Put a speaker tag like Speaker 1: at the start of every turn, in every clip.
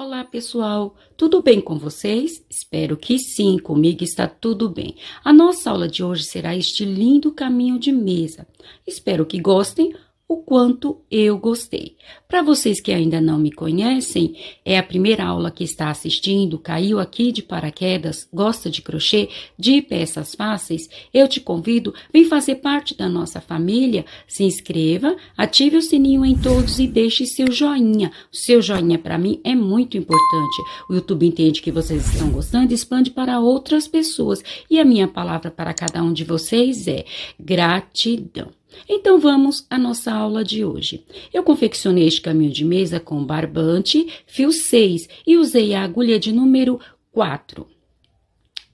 Speaker 1: Olá, pessoal! Tudo bem com vocês? Espero que sim, comigo está tudo bem. A nossa aula de hoje será este lindo caminho de mesa. Espero que gostem o quanto eu gostei. Para vocês que ainda não me conhecem, é a primeira aula que está assistindo, caiu aqui de paraquedas, gosta de crochê, de peças fáceis, eu te convido, vem fazer parte da nossa família, se inscreva, ative o sininho em todos e deixe seu joinha. O seu joinha para mim é muito importante. O YouTube entende que vocês estão gostando e expande para outras pessoas. E a minha palavra para cada um de vocês é gratidão. Então, vamos à nossa aula de hoje. Eu confeccionei este caminho de mesa com barbante, fio 6 e usei a agulha de número 4.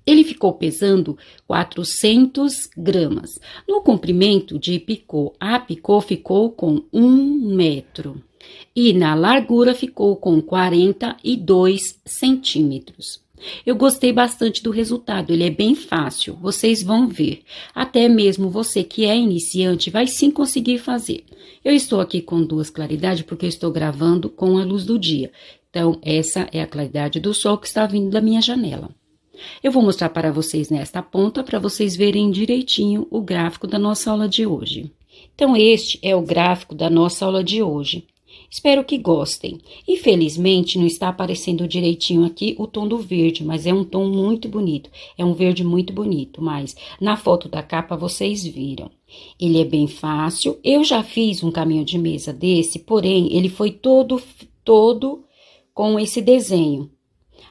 Speaker 1: Ele ficou pesando 400 gramas. No comprimento de picô a picô ficou com 1 metro. E na largura ficou com 42 centímetros. Eu gostei bastante do resultado, ele é bem fácil, vocês vão ver. Até mesmo você que é iniciante vai sim conseguir fazer. Eu estou aqui com 2 claridades porque eu estou gravando com a luz do dia. Então, essa é a claridade do sol que está vindo da minha janela. Eu vou mostrar para vocês nesta ponta para vocês verem direitinho o gráfico da nossa aula de hoje. Então, este é o gráfico da nossa aula de hoje. Espero que gostem. Infelizmente, não está aparecendo direitinho aqui o tom do verde, mas é um tom muito bonito. É um verde muito bonito, mas na foto da capa vocês viram. Ele é bem fácil. Eu já fiz um caminho de mesa desse, porém, ele foi todo com esse desenho.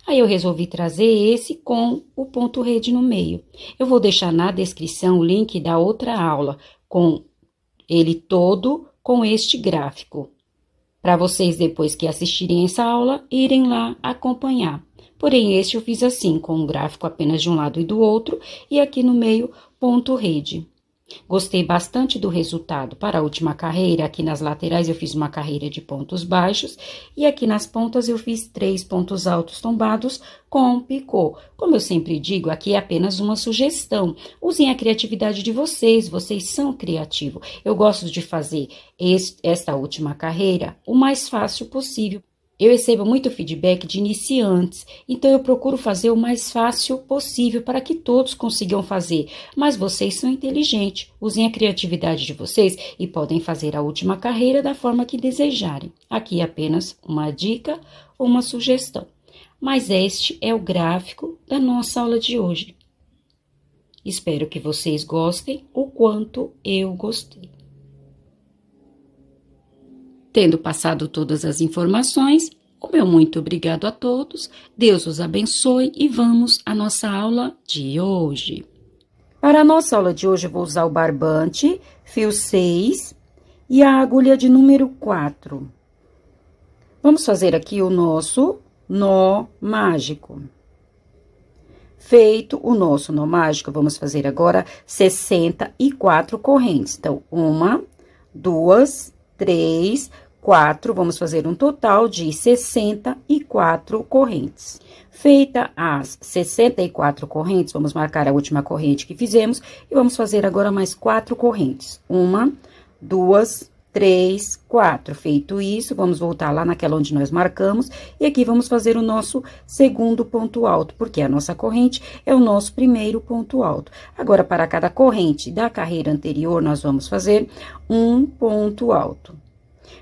Speaker 1: Aí, eu resolvi trazer esse com o ponto rede no meio. Eu vou deixar na descrição o link da outra aula, com ele todo com este gráfico. Para vocês, depois que assistirem essa aula, irem lá acompanhar. Porém, este eu fiz assim, com um gráfico apenas de um lado e do outro, e aqui no meio, ponto rede. Gostei bastante do resultado. Para a última carreira, aqui nas laterais eu fiz uma carreira de pontos baixos, e aqui nas pontas eu fiz 3 pontos altos tombados com picô. Como eu sempre digo, aqui é apenas uma sugestão. Usem a criatividade de vocês, vocês são criativos. Eu gosto de fazer esta última carreira o mais fácil possível. Eu recebo muito feedback de iniciantes, então eu procuro fazer o mais fácil possível para que todos consigam fazer. Mas vocês são inteligentes, usem a criatividade de vocês e podem fazer a última carreira da forma que desejarem. Aqui é apenas uma dica ou uma sugestão. Mas este é o gráfico da nossa aula de hoje. Espero que vocês gostem o quanto eu gostei. Tendo passado todas as informações, o meu muito obrigado a todos, Deus os abençoe e vamos à nossa aula de hoje. Para a nossa aula de hoje, eu vou usar o barbante, fio 6 e a agulha de número 4. Vamos fazer aqui o nosso nó mágico. Feito o nosso nó mágico, vamos fazer agora 64 correntes. Então, 1, 2, 3, 4, vamos fazer um total de 64 correntes. Feita as 64 correntes, vamos marcar a última corrente que fizemos e vamos fazer agora mais 4 correntes. 1, 2, 3, 4. Feito isso, vamos voltar lá naquela onde nós marcamos e aqui vamos fazer o nosso segundo ponto alto, porque a nossa corrente é o nosso primeiro ponto alto. Agora, para cada corrente da carreira anterior, nós vamos fazer um ponto alto.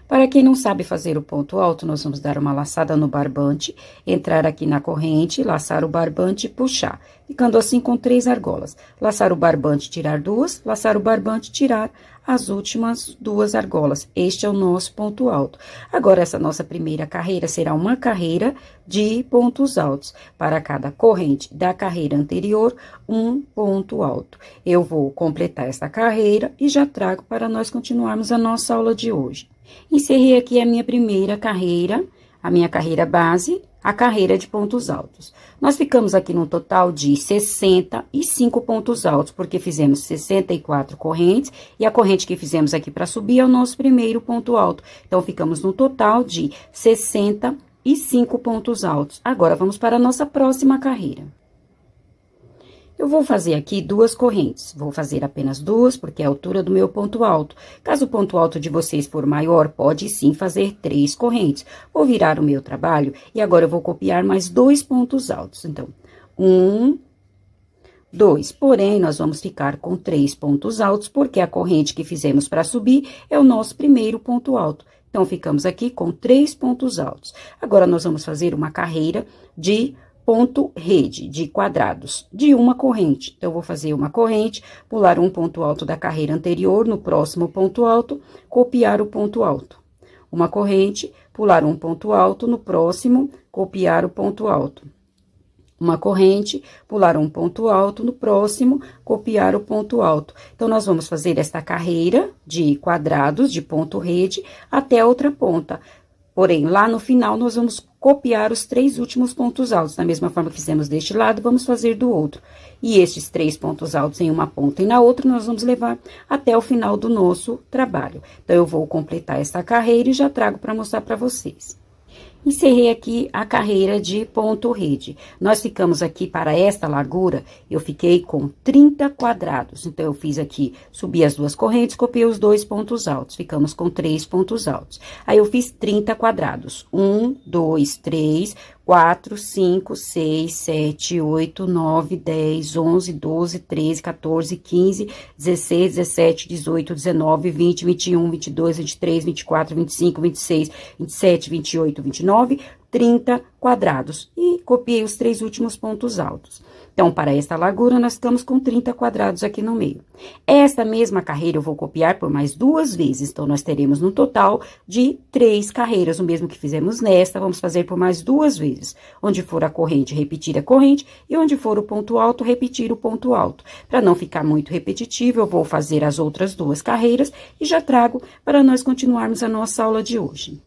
Speaker 1: Para quem não sabe fazer o ponto alto, nós vamos dar uma laçada no barbante, entrar aqui na corrente, laçar o barbante e puxar, ficando assim com 3 argolas. Laçar o barbante, tirar 2, laçar o barbante, tirar as últimas 2 argolas. Este é o nosso ponto alto. Agora, essa nossa primeira carreira será uma carreira de pontos altos. Para cada corrente da carreira anterior, um ponto alto. Eu vou completar essa carreira e já trago para nós continuarmos a nossa aula de hoje. Encerrei aqui a minha primeira carreira, a minha carreira base, a carreira de pontos altos. Nós ficamos aqui no total de 65 pontos altos, porque fizemos 64 correntes, e a corrente que fizemos aqui para subir é o nosso primeiro ponto alto. Então, ficamos no total de 65 pontos altos. Agora, vamos para a nossa próxima carreira. Eu vou fazer aqui duas correntes. Vou fazer apenas duas, porque é a altura do meu ponto alto. Caso o ponto alto de vocês for maior, pode sim fazer 3 correntes. Vou virar o meu trabalho e agora eu vou copiar mais 2 pontos altos. Então, 1, 2. Porém, nós vamos ficar com 3 pontos altos, porque a corrente que fizemos para subir é o nosso primeiro ponto alto. Então, ficamos aqui com 3 pontos altos. Agora, nós vamos fazer uma carreira de ponto rede, de quadrados, de uma corrente. Então, eu vou fazer uma corrente, pular um ponto alto da carreira anterior, no próximo ponto alto, copiar o ponto alto. Uma corrente, pular um ponto alto, no próximo, copiar o ponto alto. Uma corrente, pular um ponto alto, no próximo, copiar o ponto alto. Então, nós vamos fazer esta carreira de quadrados, de ponto rede, até a outra ponta. Porém, lá no final, nós vamos copiar os 3 últimos pontos altos. Da mesma forma que fizemos deste lado, vamos fazer do outro. E estes 3 pontos altos em uma ponta e na outra, nós vamos levar até o final do nosso trabalho. Então, eu vou completar esta carreira e já trago para mostrar para vocês. Encerrei aqui a carreira de ponto rede. Nós ficamos aqui para esta largura, eu fiquei com 30 quadrados. Então, eu fiz aqui, subi as 2 correntes, copiei os 2 pontos altos. Ficamos com 3 pontos altos. Aí, eu fiz 30 quadrados. 1, 2, 3, 4, 5, 6, 7, 8, 9, 10, 11, 12, 13, 14, 15, 16, 17, 18, 19, 20, 21, 22, 23, 24, 25, 26, 27, 28, 29, 30 quadrados. E copiei os 3 últimos pontos altos. Então, para esta largura, nós ficamos com 30 quadrados aqui no meio. Esta mesma carreira eu vou copiar por mais 2 vezes. Então, nós teremos no total de 3 carreiras, o mesmo que fizemos nesta, vamos fazer por mais 2 vezes. Onde for a corrente, repetir a corrente, e onde for o ponto alto, repetir o ponto alto. Para não ficar muito repetitivo, eu vou fazer as outras 2 carreiras e já trago para nós continuarmos a nossa aula de hoje.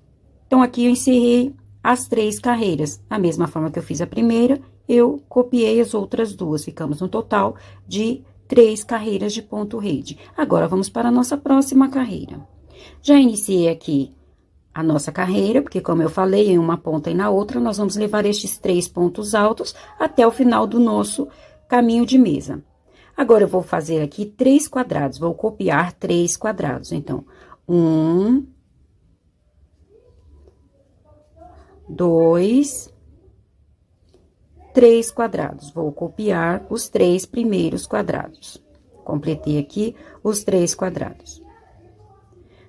Speaker 1: Então, aqui eu encerrei as 3 carreiras. Da mesma forma que eu fiz a primeira, eu copiei as outras 2. Ficamos no total de 3 carreiras de ponto rede. Agora, vamos para a nossa próxima carreira. Já iniciei aqui a nossa carreira, porque como eu falei, em uma ponta e na outra, nós vamos levar estes 3 pontos altos até o final do nosso caminho de mesa. Agora, eu vou fazer aqui 3 quadrados, vou copiar 3 quadrados. Então, 1, 2, 3 quadrados. Vou copiar os 3 primeiros quadrados. Completei aqui os 3 quadrados.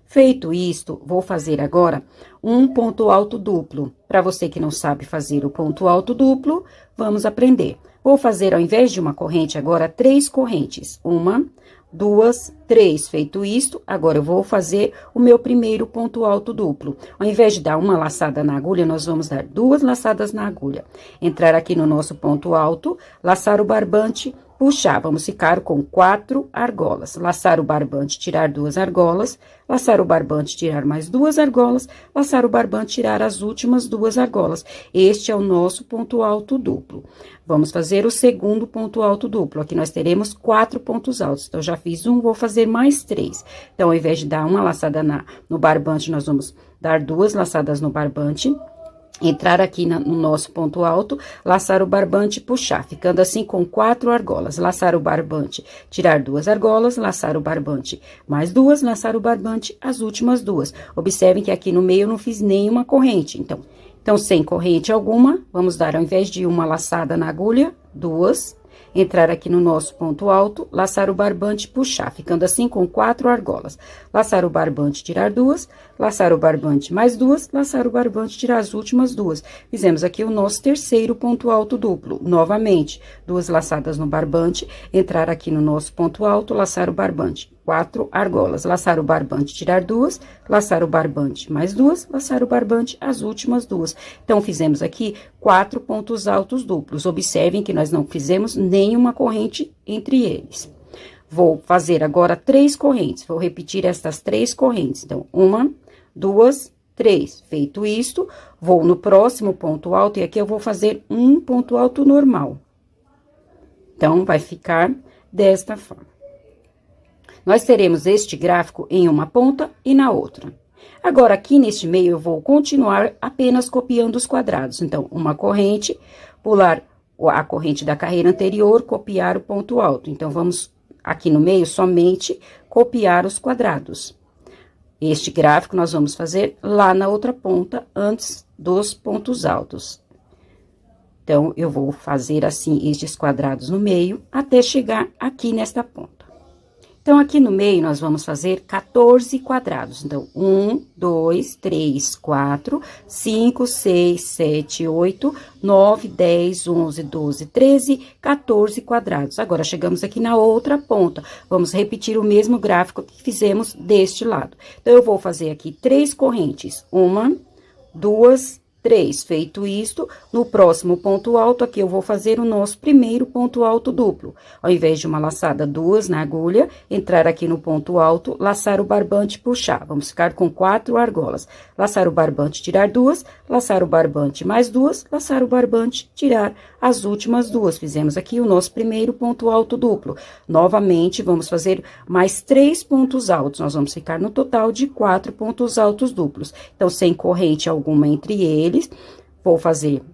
Speaker 1: Feito isto, vou fazer agora um ponto alto duplo. Para você que não sabe fazer o ponto alto duplo, vamos aprender. Vou fazer, ao invés de uma corrente, agora 3 correntes. 1, 2, 3. Feito isto, agora eu vou fazer o meu primeiro ponto alto duplo. Ao invés de dar uma laçada na agulha, nós vamos dar 2 laçadas na agulha. Entrar aqui no nosso ponto alto, laçar o barbante, puxar. Vamos ficar com 4 argolas. Laçar o barbante, tirar 2 argolas. Laçar o barbante, tirar mais 2 argolas. Laçar o barbante, tirar as últimas 2 argolas. Este é o nosso ponto alto duplo. Vamos fazer o segundo ponto alto duplo. Aqui nós teremos 4 pontos altos. Então, já fiz um, vou fazer mais 3. Então, ao invés de dar uma laçada no barbante, nós vamos dar 2 laçadas no barbante. Entrar aqui no nosso ponto alto, laçar o barbante e puxar, ficando assim com 4 argolas. Laçar o barbante, tirar 2 argolas, laçar o barbante, mais 2, laçar o barbante, as últimas 2. Observem que aqui no meio eu não fiz nenhuma corrente, então sem corrente alguma, vamos dar, ao invés de uma laçada na agulha, 2. Entrar aqui no nosso ponto alto, laçar o barbante e puxar, ficando assim com 4 argolas. Laçar o barbante, tirar 2, laçar o barbante mais 2, laçar o barbante, tirar as últimas 2. Fizemos aqui o nosso terceiro ponto alto duplo. Novamente, 2 laçadas no barbante, entrar aqui no nosso ponto alto, laçar o barbante. 4 argolas, laçar o barbante, tirar 2, laçar o barbante mais 2, laçar o barbante, as últimas 2. Então, fizemos aqui 4 pontos altos duplos. Observem que nós não fizemos nenhuma corrente entre eles. Vou fazer agora 3 correntes, vou repetir estas 3 correntes. Então, 1, 2, 3. Feito isto, vou no próximo ponto alto e aqui eu vou fazer um ponto alto normal. Então, vai ficar desta forma. Nós teremos este gráfico em uma ponta e na outra. Agora, aqui neste meio, eu vou continuar apenas copiando os quadrados. Então, uma corrente, pular a corrente da carreira anterior, copiar o ponto alto. Então, vamos aqui no meio somente copiar os quadrados. Este gráfico nós vamos fazer lá na outra ponta, antes dos pontos altos. Então, eu vou fazer assim estes quadrados no meio, até chegar aqui nesta ponta. Então, aqui no meio, nós vamos fazer 14 quadrados. Então, 1, 2, 3, 4, 5, 6, 7, 8, 9, 10, 11, 12, 13, 14 quadrados. Agora, chegamos aqui na outra ponta. Vamos repetir o mesmo gráfico que fizemos deste lado. Então, eu vou fazer aqui 3 correntes. 1, 2, 3. Feito isto, no próximo ponto alto, aqui eu vou fazer o nosso primeiro ponto alto duplo. Ao invés de uma laçada, 2 na agulha, entrar aqui no ponto alto, laçar o barbante e puxar. Vamos ficar com 4 argolas. Laçar o barbante, tirar 2, laçar o barbante mais 2, laçar o barbante, tirar as últimas 2. Fizemos aqui o nosso primeiro ponto alto duplo. Novamente, vamos fazer mais 3 pontos altos. Nós vamos ficar no total de 4 pontos altos duplos. Então, sem corrente alguma entre eles, vou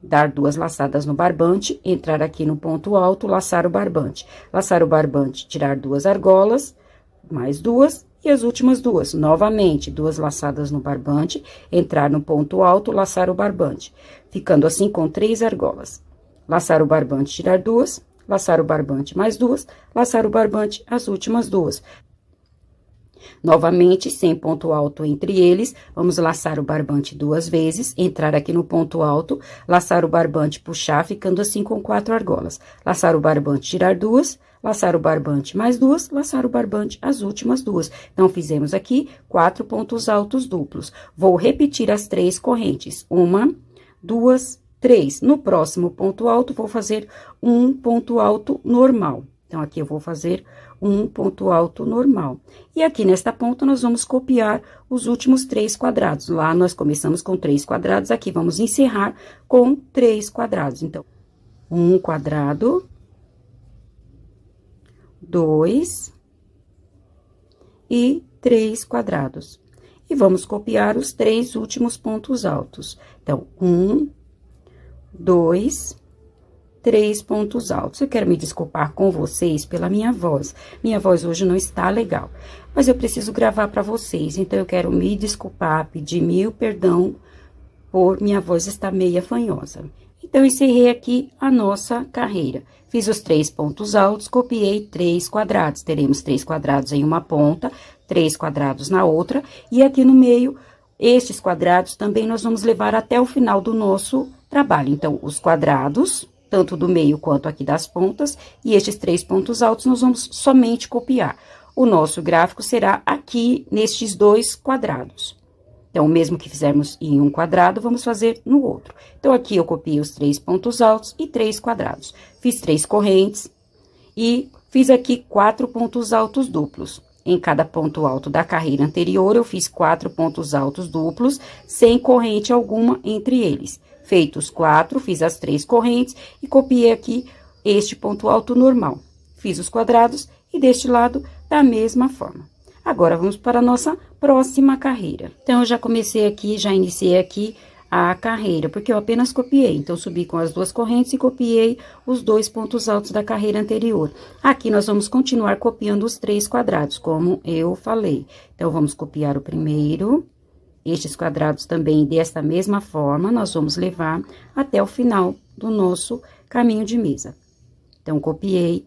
Speaker 1: dar 2 laçadas no barbante, entrar aqui no ponto alto, laçar o barbante. Laçar o barbante, tirar 2 argolas, mais 2 e as últimas 2. Novamente, 2 laçadas no barbante, entrar no ponto alto, laçar o barbante. Ficando assim com 3 argolas. Laçar o barbante, tirar 2, laçar o barbante mais 2, laçar o barbante, as últimas 2. Novamente, sem ponto alto entre eles, vamos laçar o barbante 2 vezes, entrar aqui no ponto alto, laçar o barbante, puxar, ficando assim com 4 argolas. Laçar o barbante, tirar 2, laçar o barbante mais 2, laçar o barbante, as últimas 2. Então, fizemos aqui 4 pontos altos duplos. Vou repetir as 3 correntes. 1, 2, 3. No próximo ponto alto, vou fazer um ponto alto normal. Então, aqui eu vou fazer um ponto alto normal. E aqui nesta ponta, nós vamos copiar os últimos 3 quadrados. Lá, nós começamos com 3 quadrados, aqui vamos encerrar com 3 quadrados. Então, 1 quadrado, 2 e 3 quadrados. E vamos copiar os 3 últimos pontos altos. Então, 1, 2, 3 pontos altos. Eu quero me desculpar com vocês pela minha voz. Minha voz hoje não está legal, mas eu preciso gravar para vocês, então eu quero me desculpar, pedir mil perdão por minha voz estar meia fanhosa. Então, encerrei aqui a nossa carreira. Fiz os 3 pontos altos, copiei 3 quadrados. Teremos 3 quadrados em uma ponta, 3 quadrados na outra, e aqui no meio, estes quadrados também nós vamos levar até o final do nosso trabalho. Então, os quadrados, tanto do meio quanto aqui das pontas, e estes 3 pontos altos nós vamos somente copiar. O nosso gráfico será aqui nestes 2 quadrados. Então, o mesmo que fizermos em um quadrado, vamos fazer no outro. Então, aqui eu copiei os 3 pontos altos e 3 quadrados. Fiz 3 correntes e fiz aqui 4 pontos altos duplos. Em cada ponto alto da carreira anterior, eu fiz 4 pontos altos duplos, sem corrente alguma entre eles. Feitos 4, fiz as 3 correntes e copiei aqui este ponto alto normal. Fiz os quadrados e deste lado da mesma forma. Agora, vamos para a nossa próxima carreira. Então, eu já comecei aqui, já iniciei aqui a carreira, porque eu apenas copiei. Então, subi com as 2 correntes e copiei os 2 pontos altos da carreira anterior. Aqui, nós vamos continuar copiando os 3 quadrados, como eu falei. Então, vamos copiar o primeiro. Estes quadrados também, desta mesma forma, nós vamos levar até o final do nosso caminho de mesa. Então,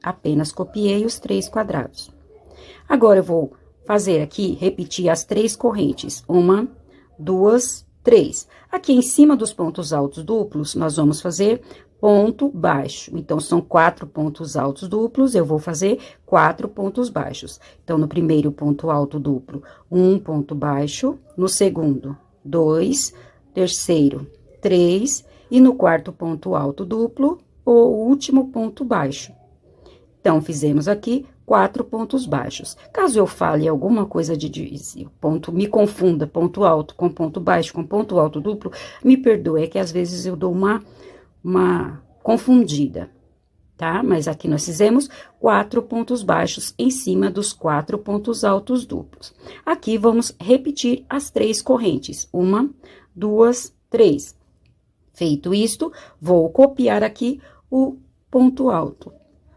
Speaker 1: apenas copiei os 3 quadrados. Agora, eu vou fazer aqui, repetir as 3 correntes. 1, 2, 3. Aqui em cima dos pontos altos duplos, nós vamos fazer ponto baixo. Então, são 4 pontos altos duplos, eu vou fazer 4 pontos baixos. Então, no primeiro ponto alto duplo, 1 ponto baixo, no segundo, 2, terceiro, 3, e no quarto ponto alto duplo, o último ponto baixo. Então, fizemos aqui 4 pontos baixos. Caso eu fale alguma coisa me confunda ponto alto com ponto baixo, com ponto alto duplo, me perdoe, é que às vezes eu dou uma confundida, tá? Mas aqui nós fizemos 4 pontos baixos em cima dos 4 pontos altos duplos. Aqui vamos repetir as 3 correntes. 1, 2, 3. Feito isto, vou copiar aqui o ponto alto.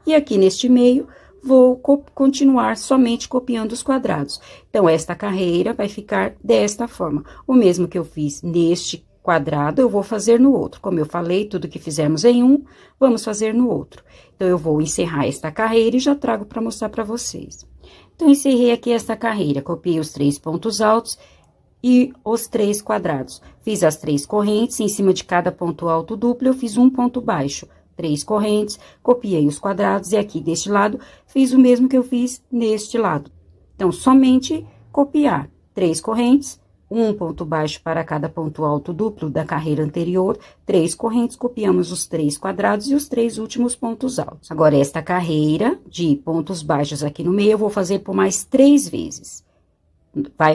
Speaker 1: E aqui neste meio, vou continuar somente copiando os quadrados. Então, esta carreira vai ficar desta forma. O mesmo que eu fiz neste quadrado, eu vou fazer no outro. Como eu falei, tudo que fizemos em um, vamos fazer no outro. Então, eu vou encerrar esta carreira e já trago para mostrar para vocês. Então, encerrei aqui esta carreira, copiei os 3 pontos altos e os 3 quadrados. Fiz as 3 correntes, em cima de cada ponto alto duplo, eu fiz um ponto baixo. 3 correntes, copiei os quadrados e aqui deste lado, fiz o mesmo que eu fiz neste lado. Então, somente copiar 3 correntes, um ponto baixo para cada ponto alto duplo da carreira anterior, 3 correntes, copiamos os 3 quadrados e os 3 últimos pontos altos. Agora, esta carreira de pontos baixos aqui no meio, eu vou fazer por mais 3 vezes.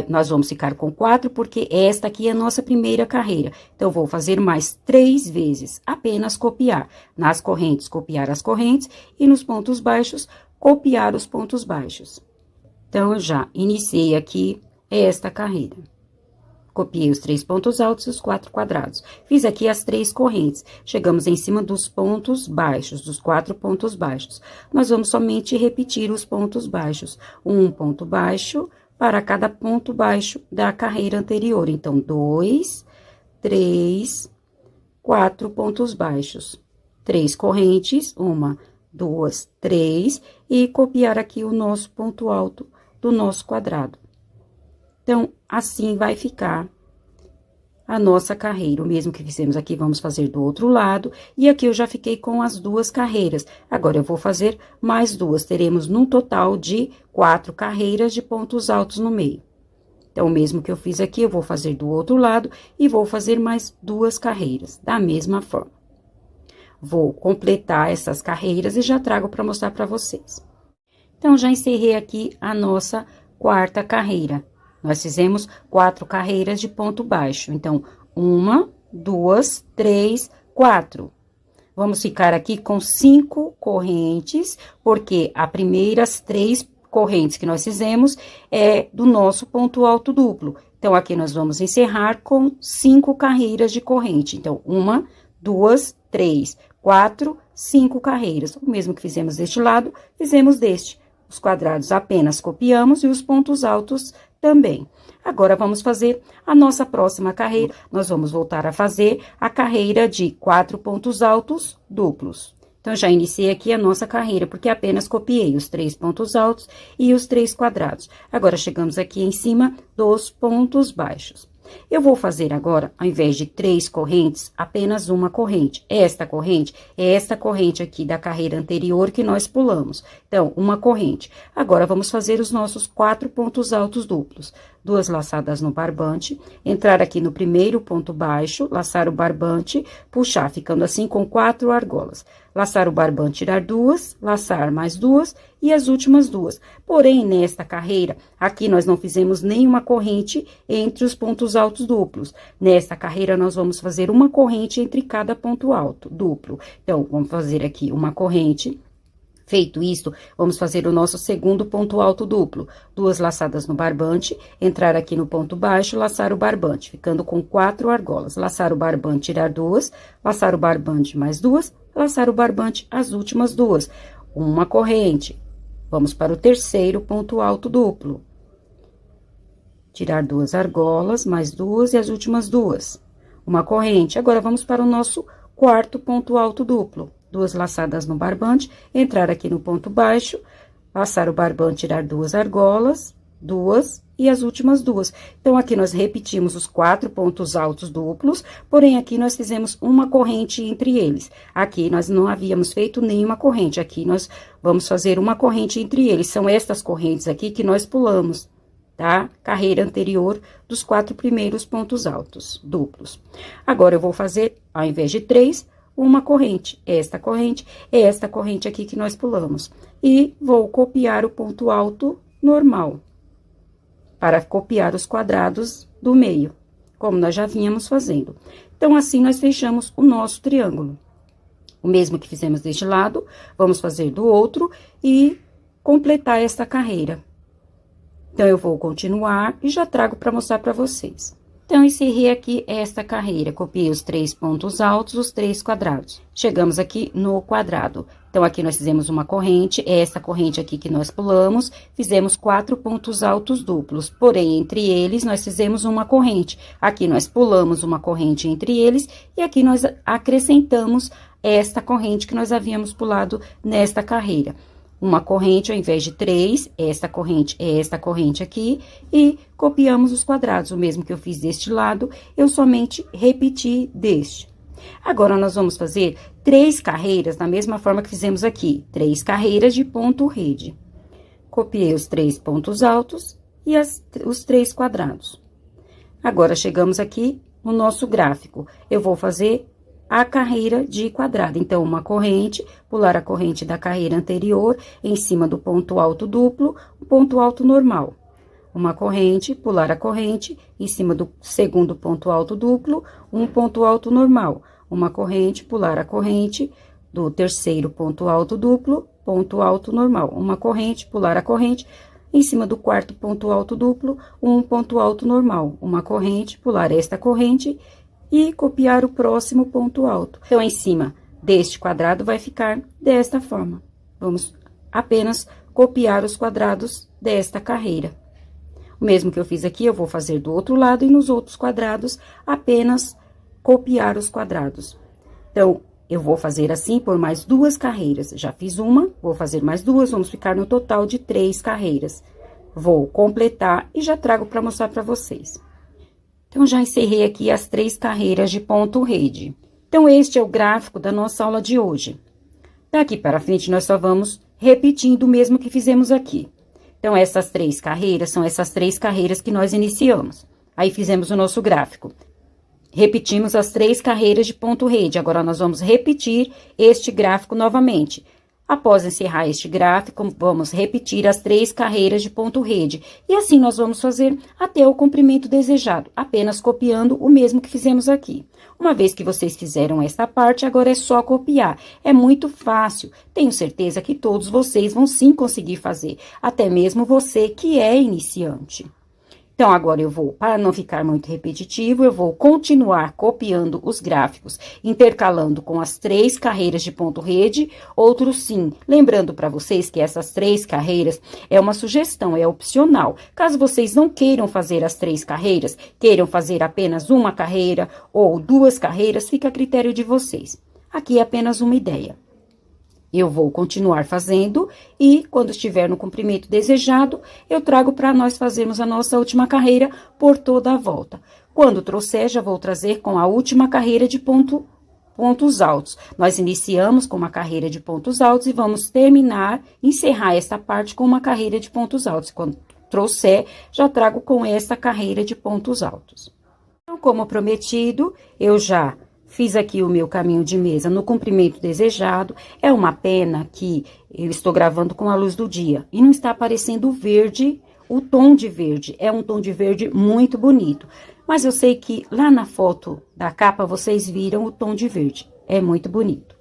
Speaker 1: Nós vamos ficar com 4, porque esta aqui é a nossa primeira carreira. Então, vou fazer mais 3 vezes, apenas copiar. Nas correntes, copiar as correntes, e nos pontos baixos, copiar os pontos baixos. Então, eu já iniciei aqui esta carreira. Copiei os 3 pontos altos e os 4 quadrados. Fiz aqui as 3 correntes. Chegamos em cima dos pontos baixos, dos 4 pontos baixos. Nós vamos somente repetir os pontos baixos. Um ponto baixo para cada ponto baixo da carreira anterior. Então, 2, 3, 4 pontos baixos. 3 correntes, 1, 2, 3, e copiar aqui o nosso ponto alto do nosso quadrado. Então, assim vai ficar a nossa carreira. O mesmo que fizemos aqui, vamos fazer do outro lado. E aqui eu já fiquei com as 2 carreiras. Agora, eu vou fazer mais 2. Teremos num total de 4 carreiras de pontos altos no meio. Então, o mesmo que eu fiz aqui, eu vou fazer do outro lado e vou fazer mais 2 carreiras, da mesma forma. Vou completar essas carreiras e já trago para mostrar para vocês. Então, já encerrei aqui a nossa 4ª carreira. Nós fizemos 4 carreiras de ponto baixo. Então, 1, 2, 3, 4. Vamos ficar aqui com 5 correntes, porque as primeiras 3 correntes que nós fizemos é do nosso ponto alto duplo. Então, aqui nós vamos encerrar com 5 carreiras de corrente. Então, 1, 2, 3, 4, 5 carreiras. O mesmo que fizemos deste lado, fizemos deste. Os quadrados apenas copiamos e os pontos altos também. Agora, vamos fazer a nossa próxima carreira. Nós vamos voltar a fazer a carreira de 4 pontos altos duplos. Então, já iniciei aqui a nossa carreira, porque apenas copiei os 3 pontos altos e os 3 quadrados. Agora, chegamos aqui em cima dos pontos baixos. Eu vou fazer agora, ao invés de 3 correntes, apenas uma corrente. Esta corrente é esta corrente aqui da carreira anterior que nós pulamos. Então, uma corrente. Agora, vamos fazer os nossos 4 pontos altos duplos. 2 laçadas no barbante, entrar aqui no primeiro ponto baixo, laçar o barbante, puxar, ficando assim com 4 argolas. Laçar o barbante, tirar 2, laçar mais 2 e as últimas 2. Porém, nesta carreira, aqui nós não fizemos nenhuma corrente entre os pontos altos duplos. Nesta carreira, nós vamos fazer uma corrente entre cada ponto alto duplo. Então, vamos fazer aqui uma corrente. Feito isto, vamos fazer o nosso segundo ponto alto duplo. 2 laçadas no barbante, entrar aqui no ponto baixo, laçar o barbante, ficando com 4 argolas. Laçar o barbante, tirar 2, laçar o barbante mais 2, laçar o barbante as últimas 2. Uma corrente. Vamos para o terceiro ponto alto duplo. Tirar 2 argolas, mais 2 e as últimas 2. Uma corrente. Agora, vamos para o nosso 4º ponto alto duplo. 2 laçadas no barbante, entrar aqui no ponto baixo, laçar o barbante, tirar 2 argolas, 2 e as últimas 2. Então, aqui nós repetimos os 4 pontos altos duplos, porém, aqui nós fizemos uma corrente entre eles. Aqui, nós não havíamos feito nenhuma corrente, aqui nós vamos fazer uma corrente entre eles. São estas correntes aqui que nós pulamos, tá? Carreira anterior dos 4 primeiros pontos altos duplos. Agora, eu vou fazer, ao invés de 3, uma corrente. Esta corrente é esta corrente aqui que nós pulamos. E vou copiar o ponto alto normal, para copiar os quadrados do meio, como nós já vínhamos fazendo. Então, assim, nós fechamos o nosso triângulo. O mesmo que fizemos deste lado, vamos fazer do outro e completar esta carreira. Então, eu vou continuar e já trago para mostrar para vocês. Então, encerrei aqui esta carreira, copiei os 3 pontos altos, os 3 quadrados. Chegamos aqui no quadrado. Então, aqui nós fizemos uma corrente, essa corrente aqui que nós pulamos, fizemos 4 pontos altos duplos, porém, entre eles, nós fizemos uma corrente. Aqui nós pulamos uma corrente entre eles, e aqui nós acrescentamos esta corrente que nós havíamos pulado nesta carreira. Uma corrente ao invés de 3, esta corrente é esta corrente aqui, e copiamos os quadrados. O mesmo que eu fiz deste lado, eu somente repeti deste. Agora, nós vamos fazer 3 carreiras da mesma forma que fizemos aqui. 3 carreiras de ponto rede. Copiei os 3 pontos altos e os 3 quadrados. Agora, chegamos aqui no nosso gráfico. Eu vou fazer a carreira de quadrado. Então, uma corrente, pular a corrente da carreira anterior, em cima do ponto alto duplo, um ponto alto normal. Uma corrente, pular a corrente, em cima do segundo ponto alto duplo, um ponto alto normal. Uma corrente, pular a corrente do terceiro ponto alto duplo, ponto alto normal. Uma corrente, pular a corrente, em cima do quarto ponto alto duplo, um ponto alto normal. Uma corrente, pular esta corrente e copiar o próximo ponto alto. Então, em cima deste quadrado vai ficar desta forma. Vamos apenas copiar os quadrados desta carreira. O mesmo que eu fiz aqui, eu vou fazer do outro lado e nos outros quadrados, apenas copiar os quadrados. Então, eu vou fazer assim por mais 2 carreiras. Já fiz uma, vou fazer mais 2, vamos ficar no total de 3 carreiras. Vou completar e já trago para mostrar para vocês. Então, já encerrei aqui as 3 carreiras de ponto rede. Então, este é o gráfico da nossa aula de hoje. Daqui para frente, nós só vamos repetindo o mesmo que fizemos aqui. Então, essas 3 carreiras são essas 3 carreiras que nós iniciamos. Aí, fizemos o nosso gráfico. Repetimos as 3 carreiras de ponto rede. Agora, nós vamos repetir este gráfico novamente. Após encerrar este gráfico, vamos repetir as 3 carreiras de ponto rede. E assim, nós vamos fazer até o comprimento desejado, apenas copiando o mesmo que fizemos aqui. Uma vez que vocês fizeram esta parte, agora é só copiar. É muito fácil. Tenho certeza que todos vocês vão sim conseguir fazer, até mesmo você que é iniciante. Então, agora eu vou, para não ficar muito repetitivo, eu vou continuar copiando os gráficos, intercalando com as 3 carreiras de ponto rede, outros sim. Lembrando para vocês que essas 3 carreiras é uma sugestão, é opcional. Caso vocês não queiram fazer as 3 carreiras, queiram fazer apenas uma carreira ou 2 carreiras, fica a critério de vocês. Aqui é apenas uma ideia. Eu vou continuar fazendo e, quando estiver no comprimento desejado, eu trago para nós fazermos a nossa última carreira por toda a volta. Quando trouxer, já vou trazer com a última carreira de pontos altos. Nós iniciamos com uma carreira de pontos altos e vamos encerrar esta parte com uma carreira de pontos altos. Quando trouxer, já trago com essa carreira de pontos altos. Então, como prometido, eu já fiz aqui o meu caminho de mesa no comprimento desejado. É uma pena que eu estou gravando com a luz do dia e não está aparecendo o verde, o tom de verde. É um tom de verde muito bonito. Mas eu sei que lá na foto da capa vocês viram o tom de verde. É muito bonito.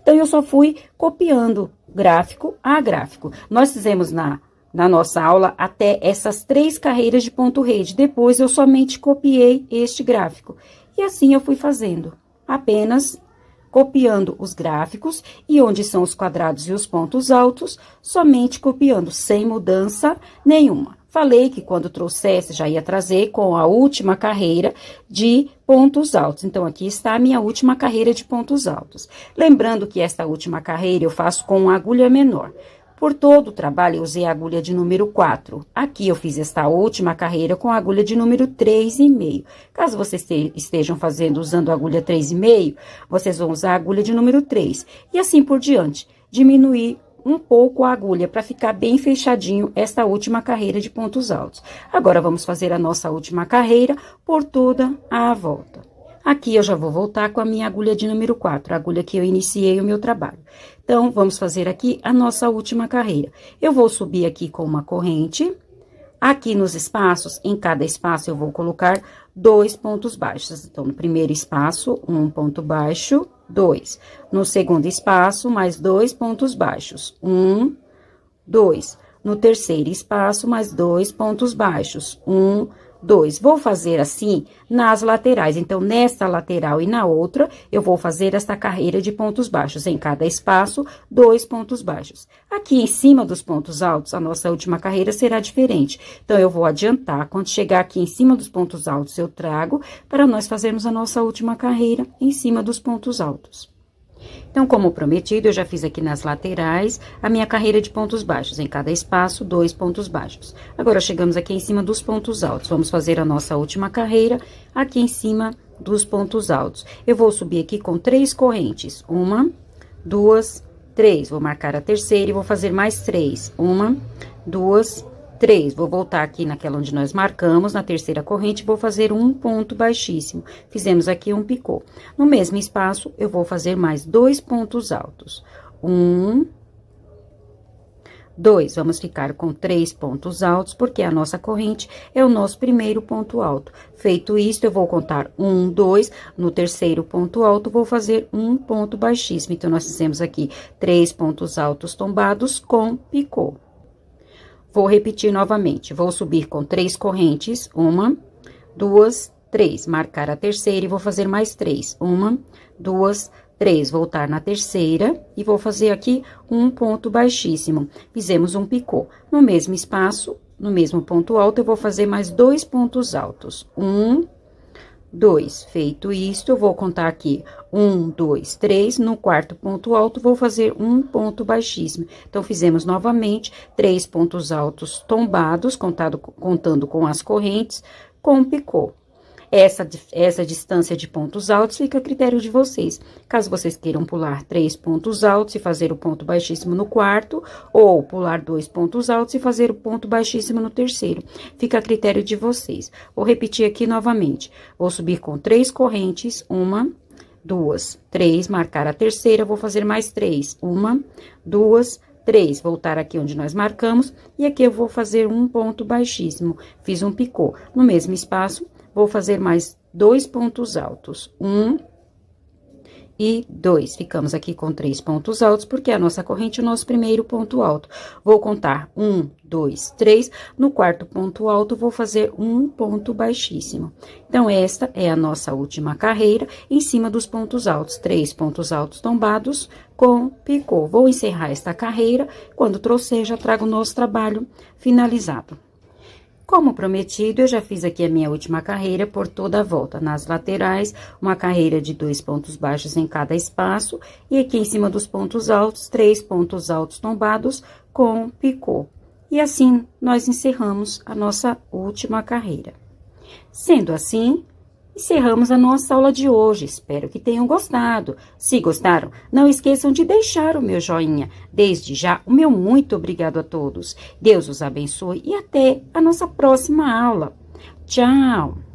Speaker 1: Então, eu só fui copiando gráfico a gráfico. Nós fizemos na nossa aula até essas 3 carreiras de ponto rede. Depois, eu somente copiei este gráfico. E assim eu fui fazendo. Apenas copiando os gráficos e onde são os quadrados e os pontos altos, somente copiando, sem mudança nenhuma. Falei que quando trouxesse, já ia trazer com a última carreira de pontos altos. Então, aqui está a minha última carreira de pontos altos. Lembrando que esta última carreira eu faço com uma agulha menor. Por todo o trabalho, eu usei a agulha de número 4. Aqui, eu fiz esta última carreira com a agulha de número 3,5. Caso vocês estejam fazendo usando a agulha 3,5, vocês vão usar a agulha de número 3. E assim por diante. Diminuir um pouco a agulha para ficar bem fechadinho esta última carreira de pontos altos. Agora, vamos fazer a nossa última carreira por toda a volta. Aqui, eu já vou voltar com a minha agulha de número 4, a agulha que eu iniciei o meu trabalho. Então, vamos fazer aqui a nossa última carreira. Eu vou subir aqui com uma corrente. Aqui nos espaços, em cada espaço, eu vou colocar 2 pontos baixos. Então, no primeiro espaço, 1 ponto baixo, 2. No segundo espaço, mais 2 pontos baixos, 1, 2. No terceiro espaço, mais 2 pontos baixos, 1, 2. Vou fazer assim nas laterais. Então, nesta lateral e na outra, eu vou fazer esta carreira de pontos baixos. Em cada espaço, 2 pontos baixos. Aqui em cima dos pontos altos, a nossa última carreira será diferente. Então, eu vou adiantar. Quando chegar aqui em cima dos pontos altos, eu trago para nós fazermos a nossa última carreira em cima dos pontos altos. Então, como prometido, eu já fiz aqui nas laterais a minha carreira de pontos baixos. Em cada espaço, 2 pontos baixos. Agora, chegamos aqui em cima dos pontos altos. Vamos fazer a nossa última carreira aqui em cima dos pontos altos. Eu vou subir aqui com 3 correntes. 1, 2, 3. Vou marcar a terceira e vou fazer mais 3. 1, 2, 3. Vou voltar aqui naquela onde nós marcamos, na terceira corrente, vou fazer um ponto baixíssimo. Fizemos aqui um picô. No mesmo espaço, eu vou fazer mais 2 pontos altos. 1, 2. Vamos ficar com 3 pontos altos, porque a nossa corrente é o nosso primeiro ponto alto. Feito isto, eu vou contar 1, 2. No terceiro ponto alto, vou fazer um ponto baixíssimo. Então, nós fizemos aqui 3 pontos altos tombados com picô. Vou repetir novamente. Vou subir com 3 correntes. 1, 2, 3. Marcar a terceira e vou fazer mais 3. 1, 2, 3. Voltar na terceira e vou fazer aqui um ponto baixíssimo. Fizemos um picô. No mesmo espaço, no mesmo ponto alto, eu vou fazer mais 2 pontos altos. 1, 2. Feito isto, eu vou contar aqui 1, 2, 3. No quarto ponto alto, vou fazer um ponto baixíssimo. Então, fizemos novamente 3 pontos altos tombados, contando com as correntes, com picô. Essa distância de pontos altos fica a critério de vocês. Caso vocês queiram pular 3 pontos altos e fazer o ponto baixíssimo no quarto, ou pular 2 pontos altos e fazer o ponto baixíssimo no terceiro, fica a critério de vocês. Vou repetir aqui novamente. Vou subir com 3 correntes, 1, 2, 3, marcar a terceira, vou fazer mais 3, 1, 2, 3, voltar aqui onde nós marcamos, e aqui eu vou fazer um ponto baixíssimo. Fiz um picô. No mesmo espaço, vou fazer mais 2 pontos altos. 1 e 2. Ficamos aqui com 3 pontos altos, porque a nossa corrente é o nosso primeiro ponto alto. Vou contar 1, 2, 3. No quarto ponto alto, vou fazer um ponto baixíssimo. Então, esta é a nossa última carreira em cima dos pontos altos. 3 pontos altos tombados com picô. Vou encerrar esta carreira. Quando trouxer, já trago o nosso trabalho finalizado. Como prometido, eu já fiz aqui a minha última carreira por toda a volta. Nas laterais, uma carreira de 2 pontos baixos em cada espaço. E aqui em cima dos pontos altos, 3 pontos altos tombados com picô. E assim, nós encerramos a nossa última carreira. Sendo assim, encerramos a nossa aula de hoje. Espero que tenham gostado. Se gostaram, não esqueçam de deixar o meu joinha. Desde já, o meu muito obrigado a todos. Deus os abençoe e até a nossa próxima aula. Tchau!